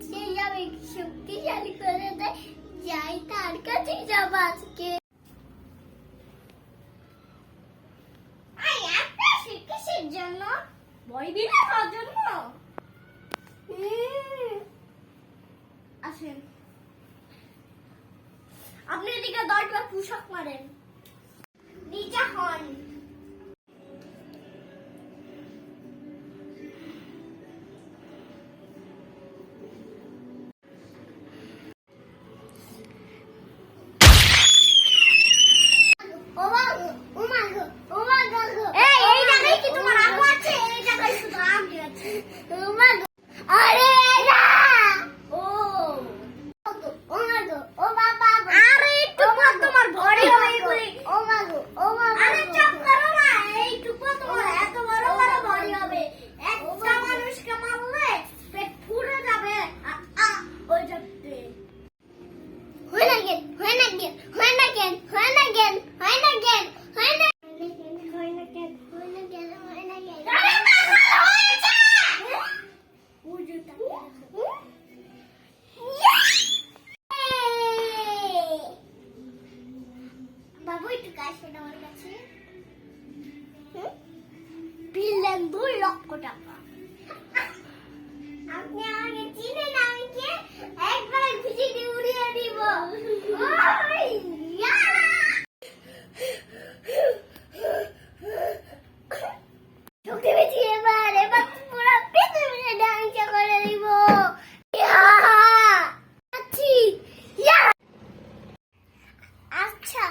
সেই আমি শক্তিশালী করে দেয়, যাই তার কাছে যাবো আজকে। কিসের জন্য? বই দিলে খাওয়ার জন্য। আসেন, আপনি এদিকে 10বার পুশ-আপ মারেন, নিচে হন। বাবু একটু কাছে আমার কাছে। বিলেন 2 লক্ষ টাকা। আপনি আমাকে চিনেন, আমি কে? একবার খুশি দিয়ে উড়িয়ে দিব। শক্তি বেশি, এবার পুরো পৃথিবীতে ডান্স করে দিব। আচ্ছা,